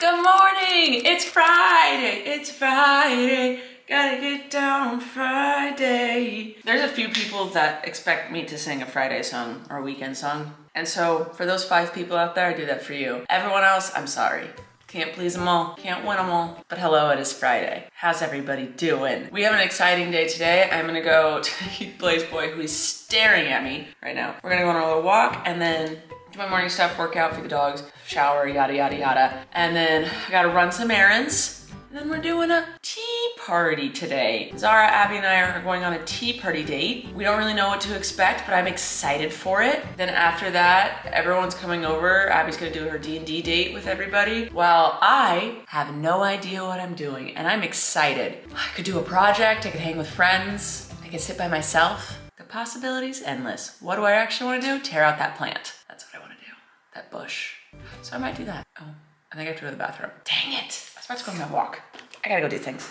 Good morning! It's Friday! It's Friday! Gotta get down on Friday. There's a few people that expect me to sing a Friday song or a weekend song. And so for those 5 people out there, I do that for you. Everyone else, I'm sorry. Can't please them all, can't win them all. But hello, it is Friday. How's everybody doing? We have an exciting day today. I'm gonna go to Blaze Boy, who is staring at me right now. We're gonna go on a little walk and then do my morning stuff, work out for the dogs, shower, yada, yada, yada. And then I gotta run some errands. And then we're doing a tea party today. Zara, Abby, and I are going on a tea party date. We don't really know what to expect, but I'm excited for it. Then after that, everyone's coming over. Abby's gonna do her D&D date with everybody, while I have no idea what I'm doing, and I'm excited. I could do a project, I could hang with friends, I could sit by myself. The possibilities endless. What do I actually wanna do? Tear out that plant. That's what I wanna do, that bush. So I might do that. Oh, I think I have to go to the bathroom. Dang it. I was about to go on my walk. I gotta go do things.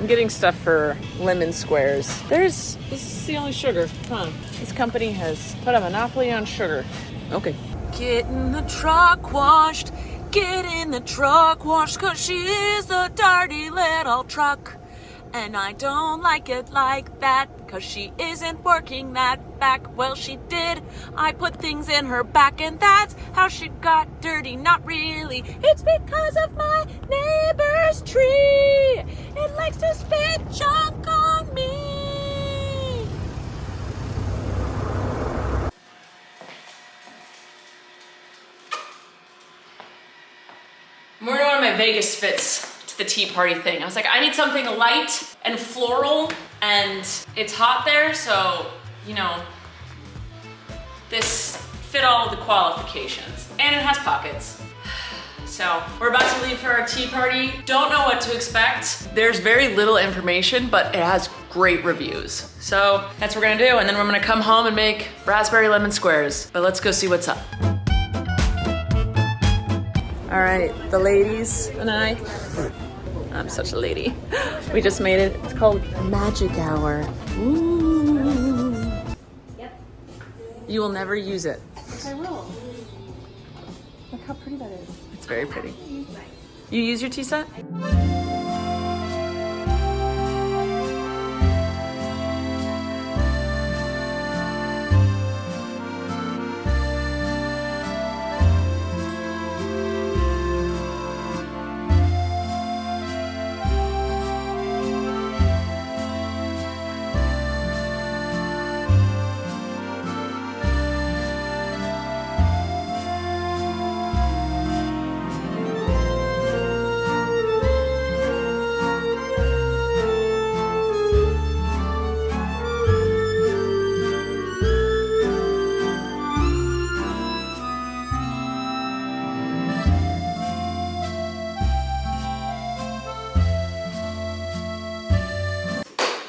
Getting stuff for lemon squares. This is the only sugar. This company has put a monopoly on sugar. Okay. Get in the truck washed. Get in the truck washed, 'cause she is a dirty little truck. And I don't like it like that, 'cause she isn't working that back. Well, she did. I put things in her back, and that's how she got dirty. Not really. It's because of my neighbor's tree. It likes to spit junk on me. I'm wearing one of my Vegas fits to the tea party thing. I was like, I need something light and floral, and it's hot there, so, you know, this fit all of the qualifications. And it has pockets. So we're about to leave for our tea party. Don't know what to expect. There's very little information, but it has great reviews. So that's what we're gonna do, and then we're gonna come home and make raspberry lemon squares. But let's go see what's up. All right, the ladies and I'm such a lady. We just made it. It's called Magic Hour. Ooh. Yep. You will never use it. Yes, I will. Look how pretty that is. It's very pretty. You use your tea set?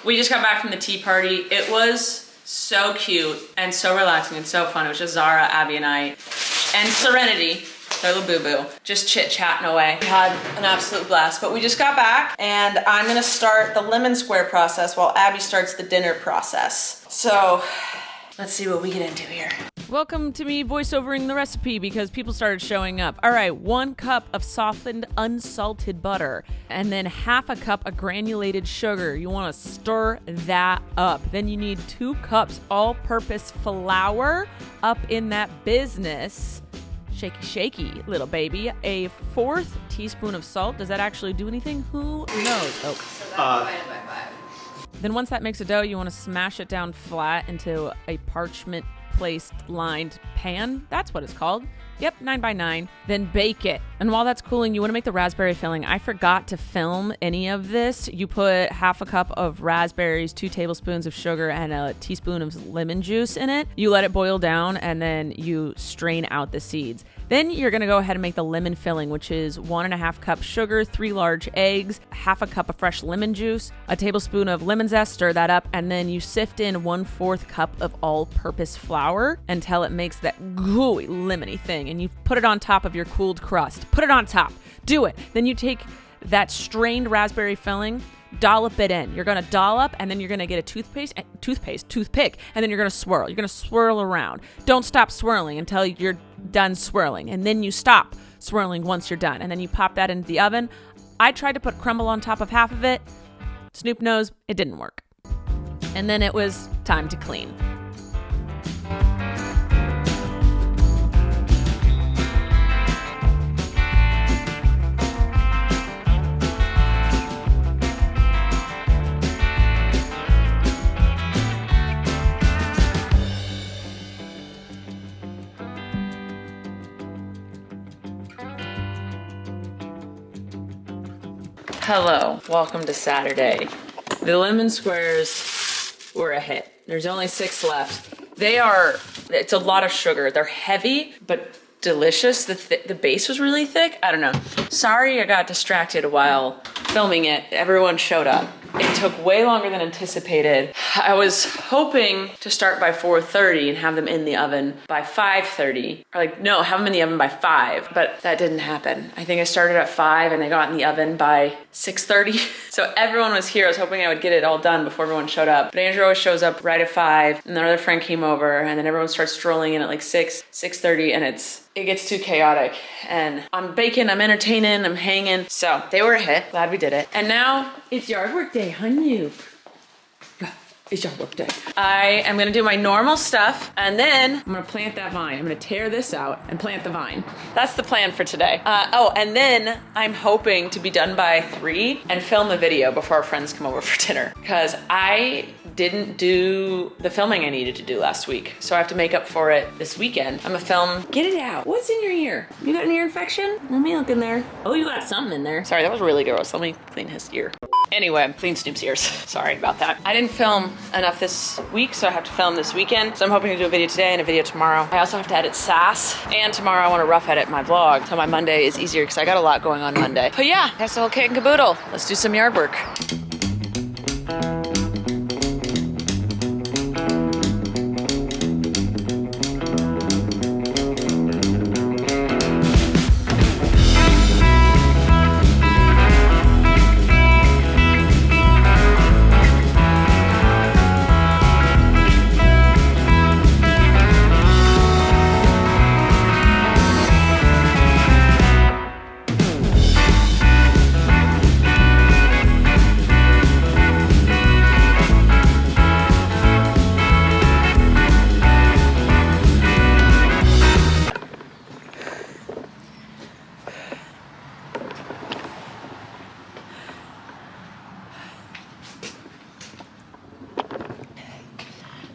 We just got back from the tea party. It was so cute and so relaxing and so fun. It was just Zara, Abby, and I, and Serenity, their little boo-boo, just chit-chatting away. We had an absolute blast, but we just got back, and I'm gonna start the lemon square process while Abby starts the dinner process. So let's see what we get into here. Welcome to me voiceovering the recipe because people started showing up. All right, 1 cup of softened unsalted butter, and then half a cup of granulated sugar. You want to stir that up. Then you need 2 cups all-purpose flour up in that business. Shaky, shaky, little baby. A 1/4 teaspoon of salt. Does that actually do anything? Who knows? Oh. So that's divided by 5. Then once that makes a dough, you want to smash it down flat into a parchment placed lined pan. That's what it's called. Yep, 9x9. Then bake it. And while that's cooling, you want to make the raspberry filling. I forgot to film any of this. You put half a cup of raspberries, 2 tablespoons of sugar, and a teaspoon of lemon juice in it. You let it boil down, and then you strain out the seeds. Then you're going to go ahead and make the lemon filling, which is 1.5 cups sugar, 3 large eggs, half a cup of fresh lemon juice, a tablespoon of lemon zest, stir that up, and then you sift in 1/4 cup of all-purpose flour until it makes that gooey, lemony thing. And you put it on top of your cooled crust. Put it on top. Do it. Then you take that strained raspberry filling, dollop it in. You're going to dollop, and then you're going to get a toothpick, and then you're going to swirl. You're going to swirl around. Don't stop swirling until you're done swirling, and then you stop swirling once you're done, and then you pop that into the oven. I tried to put crumble on top of half of it. Snoop knows it didn't work. And then it was time to clean. Hello, welcome to Saturday. The lemon squares were a hit. There's only 6 left. It's a lot of sugar. They're heavy, but delicious. The base was really thick. I don't know. Sorry I got distracted while filming it. Everyone showed up. It took way longer than anticipated. I was hoping to start by 4:30 and have them in the oven by 5:30. Have them in the oven by 5, but that didn't happen. I think I started at 5 and they got in the oven by 6:30. So everyone was here. I was hoping I would get it all done before everyone showed up. But Andrew always shows up right at 5, and then another friend came over, and then everyone starts strolling in at like 6:30, and it gets too chaotic. And I'm baking, I'm entertaining, I'm hanging. So they were a hit. Glad we did it. And now it's yard work day, honey. It's yard work day. I am gonna do my normal stuff, and then I'm gonna plant that vine. I'm gonna tear this out and plant the vine. That's the plan for today. And then I'm hoping to be done by 3 and film a video before our friends come over for dinner, because I didn't do the filming I needed to do last week. So I have to make up for it this weekend. I'm gonna film. Get it out. What's in your ear? You got an ear infection? Let me look in there. Oh, you got something in there. Sorry, that was really gross. Let me clean his ear. Anyway, clean Snoop's ears. Sorry about that. I didn't film enough this week, so I have to film this weekend. So I'm hoping to do a video today and a video tomorrow. I also have to edit SAS, and tomorrow I want to rough edit my vlog, so my Monday is easier because I got a lot going on Monday. But yeah, that's the whole kit and caboodle. Let's do some yard work.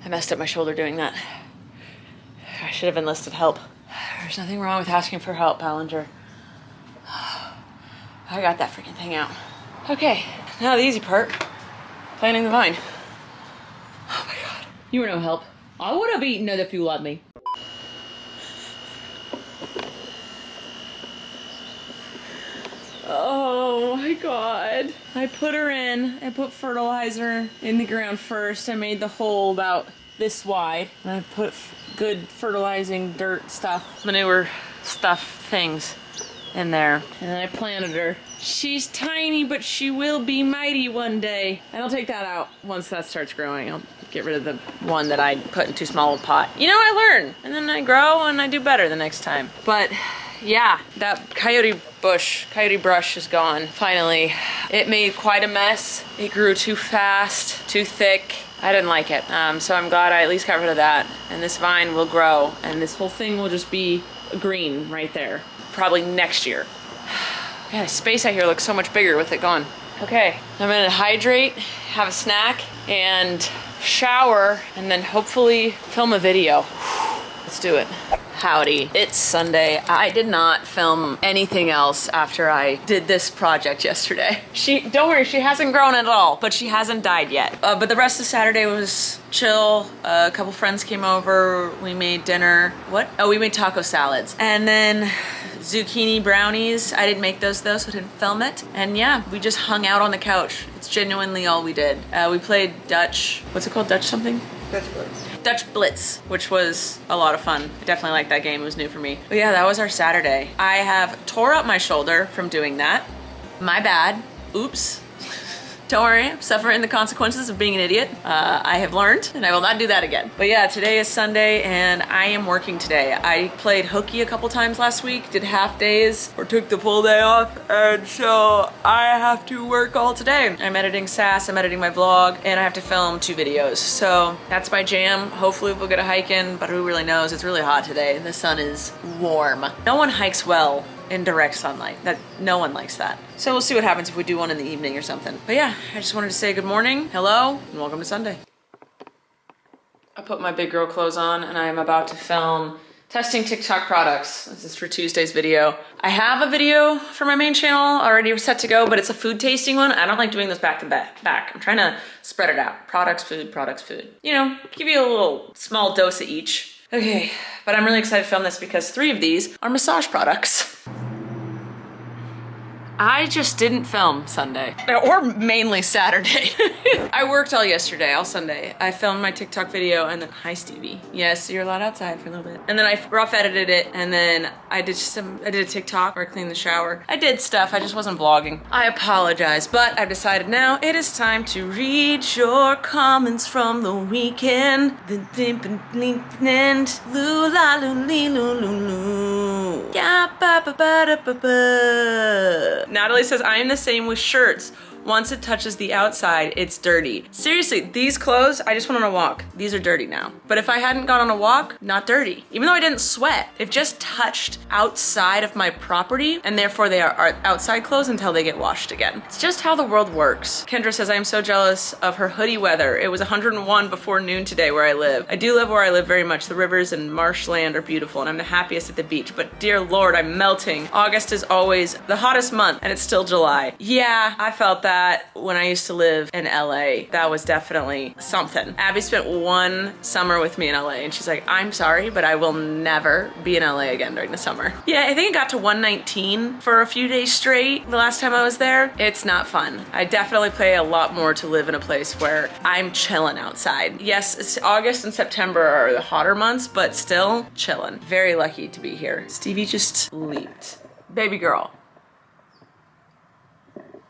I messed up my shoulder doing that. I should have enlisted help. There's nothing wrong with asking for help, Ballinger. I got that freaking thing out. Okay, now the easy part. Planting the vine. Oh my God. You were no help. I would have eaten it if you let me. Oh my God. I put her in. I put fertilizer in the ground first. I made the hole about this wide. And I put good fertilizing dirt stuff, manure stuff things in there. And then I planted her. She's tiny, but she will be mighty one day. And I'll take that out once that starts growing. I'll get rid of the one that I put in too small a pot. You know, I learn. And then I grow and I do better the next time. But yeah, that coyote brush is gone, finally. It made quite a mess. It grew too fast, too thick. I didn't like it. So I'm glad I at least got rid of that. And this vine will grow, and this whole thing will just be green right there. Probably next year. Yeah, the space out here looks so much bigger with it gone. Okay, I'm gonna hydrate, have a snack, and shower, and then hopefully film a video. Let's do it. Howdy, it's Sunday. I did not film anything else after I did this project yesterday. Don't worry, she hasn't grown at all, but she hasn't died yet. But the rest of Saturday was chill. A couple friends came over, we made dinner. What? Oh, we made taco salads. And then zucchini brownies. I didn't make those though, so I didn't film it. And yeah, we just hung out on the couch. It's genuinely all we did. We played Dutch, what's it called? Dutch something? Dutch Blitz. Dutch Blitz, which was a lot of fun. I definitely liked that game, it was new for me. But yeah, that was our Saturday. I have tore up my shoulder from doing that. My bad, oops. Don't worry, I'm suffering the consequences of being an idiot. I have learned, and I will not do that again. But yeah, today is Sunday, and I am working today. I played hooky a couple times last week, did half days, or took the full day off, and so I have to work all today. I'm editing SAS, I'm editing my vlog, and I have to film 2 videos. So that's my jam. Hopefully we'll get a hike in, but who really knows? It's really hot today, and the sun is warm. No one hikes well in direct sunlight. No one likes that. So we'll see what happens if we do one in the evening or something. But yeah, I just wanted to say good morning, hello, and welcome to Sunday. I put my big girl clothes on and I am about to film testing TikTok products. This is for Tuesday's video. I have a video for my main channel already set to go, but it's a food tasting one. I don't like doing this back to back. I'm trying to spread it out. Products, food. You know, give you a little small dose of each. Okay, but I'm really excited to film this because 3 of these are massage products. I just didn't film Sunday, or mainly Saturday. I worked all yesterday, all Sunday. I filmed my TikTok video and then, hi Stevie. Yes, you're allowed outside for a little bit. And then I rough edited it and then I did a TikTok where I cleaned the shower. I did stuff, I just wasn't vlogging. I apologize, but I've decided now it is time to read your comments from the weekend. Natalie says, I am the same with shirts. Once it touches the outside, it's dirty. Seriously, these clothes, I just went on a walk. These are dirty now. But if I hadn't gone on a walk, not dirty. Even though I didn't sweat, they've just touched outside of my property, and therefore they are outside clothes until they get washed again. It's just how the world works. Kendra says, I am so jealous of her hoodie weather. It was 101 before noon today where I live. I do love where I live very much. The rivers and marshland are beautiful, and I'm the happiest at the beach. But dear Lord, I'm melting. August is always the hottest month, and it's still July. Yeah, I felt that when I used to live in LA. That was definitely something. Abby spent 1 summer with me in LA and she's like, I'm sorry, but I will never be in LA again during the summer. Yeah, I think it got to 119 for a few days straight the last time I was there. It's not fun. I definitely pay a lot more to live in a place where I'm chilling outside. Yes, it's August and September are the hotter months, but still chilling. Very lucky to be here. Stevie just leaped. Baby girl.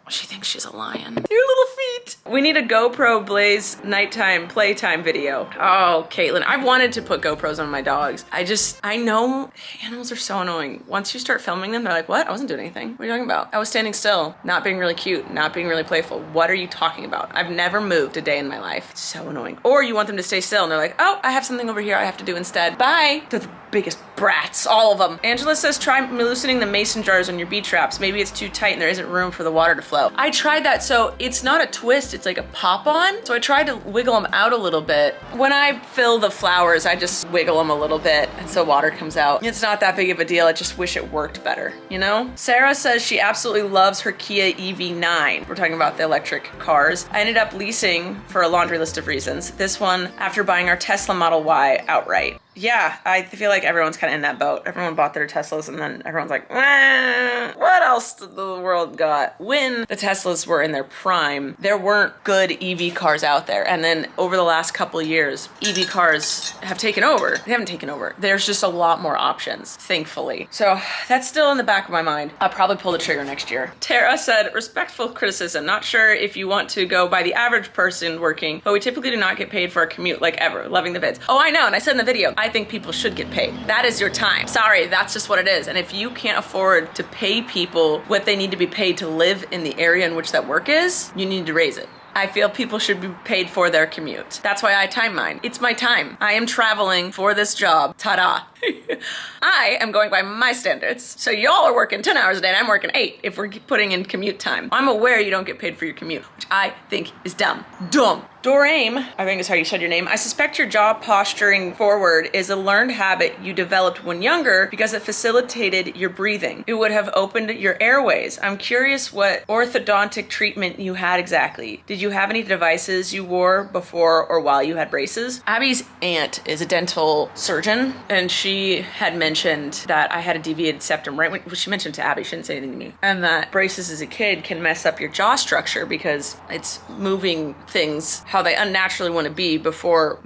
She thinks she's a lion. Your little feet. We need a GoPro Blaze nighttime playtime video. Oh, Caitlin, I've wanted to put GoPros on my dogs. I know animals are so annoying. Once you start filming them, they're like, what? I wasn't doing anything. What are you talking about? I was standing still, not being really cute, not being really playful. What are you talking about? I've never moved a day in my life. It's so annoying. Or you want them to stay still and they're like, oh, I have something over here I have to do instead. Bye. They're the biggest brats, all of them. Angela says, try loosening the mason jars on your bee traps. Maybe it's too tight and there isn't room for the water to flow. I tried that, so it's not a twist, it's like a pop-on. So I tried to wiggle them out a little bit. When I fill the flowers, I just wiggle them a little bit and so water comes out. It's not that big of a deal, I just wish it worked better, you know? Sarah says she absolutely loves her Kia EV9. We're talking about the electric cars. I ended up leasing for a laundry list of reasons. This one after buying our Tesla Model Y outright. Yeah, I feel like everyone's kind of in that boat. Everyone bought their Teslas and then everyone's like, what else did the world got? When the Teslas were in their prime, there weren't good EV cars out there. And then over the last couple of years, EV cars have taken over. They haven't taken over. There's just a lot more options, thankfully. So that's still in the back of my mind. I'll probably pull the trigger next year. Tara said, respectful criticism. Not sure if you want to go by the average person working, but we typically do not get paid for our commute like ever. Loving the vids. Oh, I know. And I said in the video, I think people should get paid. That is your time. Sorry, that's just what it is. And if you can't afford to pay people what they need to be paid to live in the area in which that work is, you need to raise it. I feel people should be paid for their commute. That's why I time mine. It's my time. I am traveling for this job. Ta-da. I am going by my standards. So y'all are working 10 hours a day and I'm working 8 if we're putting in commute time. I'm aware you don't get paid for your commute, which I think is dumb. Dumb. Dorame, I think is how you said your name. I suspect your jaw posturing forward is a learned habit you developed when younger because it facilitated your breathing. It would have opened your airways. I'm curious what orthodontic treatment you had exactly. Did you have any devices you wore before or while you had braces? Abby's aunt is a dental surgeon, and she had mentioned that I had a deviated septum right when she mentioned to Abby, she didn't say anything to me, and that braces as a kid can mess up your jaw structure because it's moving things how they unnaturally want to be before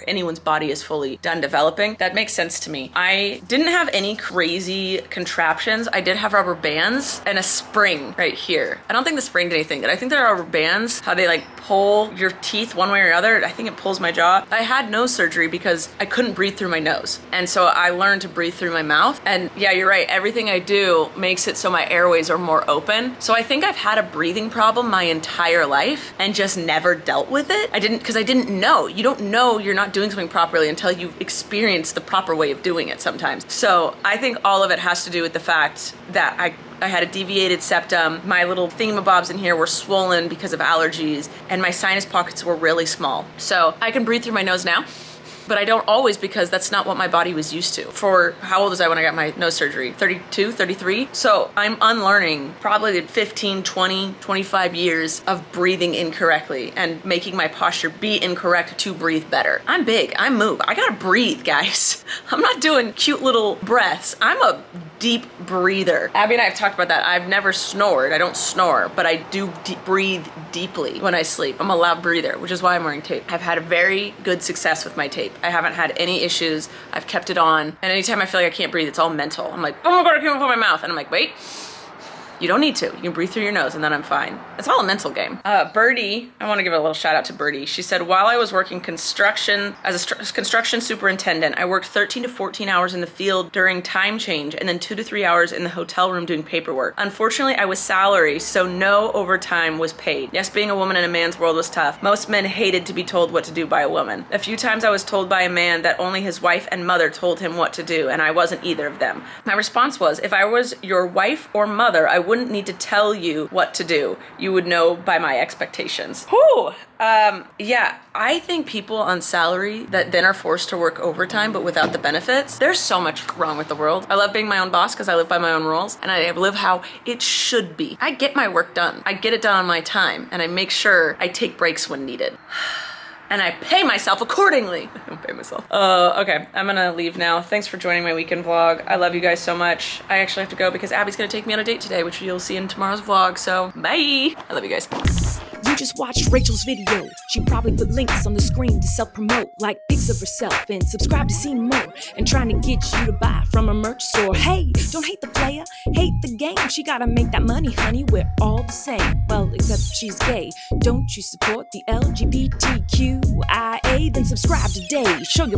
anyone's body is fully done developing. That makes sense to me. I didn't have any crazy contraptions. I did have rubber bands and a spring right here. I don't think the spring did anything. I think there are rubber bands, how they like pull your teeth one way or another. I think it pulls my jaw. I had nose surgery because I couldn't breathe through my nose. And so I learned to breathe through my mouth. And yeah, you're right. Everything I do makes it so my airways are more open. So I think I've had a breathing problem my entire life and just never dealt with it. I didn't know. You don't know you're not doing something properly until you've experienced the proper way of doing it sometimes. So I think all of it has to do with the fact that I had a deviated septum. My little thingamabobs in here were swollen because of allergies, and my sinus pockets were really small. So I can breathe through my nose now, but I don't always because that's not what my body was used to. For how old was I when I got my nose surgery? 32, 33? So I'm unlearning probably 15, 20, 25 years of breathing incorrectly and making my posture be incorrect to breathe better. I'm big, I move, I gotta breathe, guys. I'm not doing cute little breaths. I'm a deep breather. Abby and I have talked about that. I've never snored. I don't snore, but I do breathe deeply when I sleep. I'm a loud breather, which is why I'm wearing tape. I've had a very good success with my tape. I haven't had any issues. I've kept it on. And anytime I feel like I can't breathe, it's all mental. I'm like, oh my God, I can't open my mouth. And I'm like, wait. You don't need to. You can breathe through your nose and then I'm fine. It's all a mental game. Birdie, I want to give a little shout out to Birdie. She said, while I was working construction as a construction superintendent, I worked 13 to 14 hours in the field during time change and then 2 to 3 hours in the hotel room doing paperwork. Unfortunately, I was salary, so no overtime was paid. Yes, being a woman in a man's world was tough. Most men hated to be told what to do by a woman. A few times I was told by a man that only his wife and mother told him what to do, and I wasn't either of them. My response was, if I was your wife or mother, I wouldn't need to tell you what to do. You would know by my expectations. Whew. Yeah, I think people on salary that then are forced to work overtime but without the benefits, there's so much wrong with the world. I love being my own boss because I live by my own rules and I live how it should be. I get my work done. I get it done on my time and I make sure I take breaks when needed. And I pay myself accordingly. I don't pay myself. Okay, I'm gonna leave now. Thanks for joining my weekend vlog. I love you guys so much. I actually have to go because Abby's gonna take me on a date today, which you'll see in tomorrow's vlog, so bye. I love you guys. You just watched Rachel's video. She probably put links on the screen to self-promote, like pics of herself and subscribe to see more, and trying to get you to buy from her merch store. Hey, don't hate the player, hate the game. She gotta make that money, honey, we're all the same. Well, except she's gay. Don't you support the LGBTQIA? Then subscribe today. Show your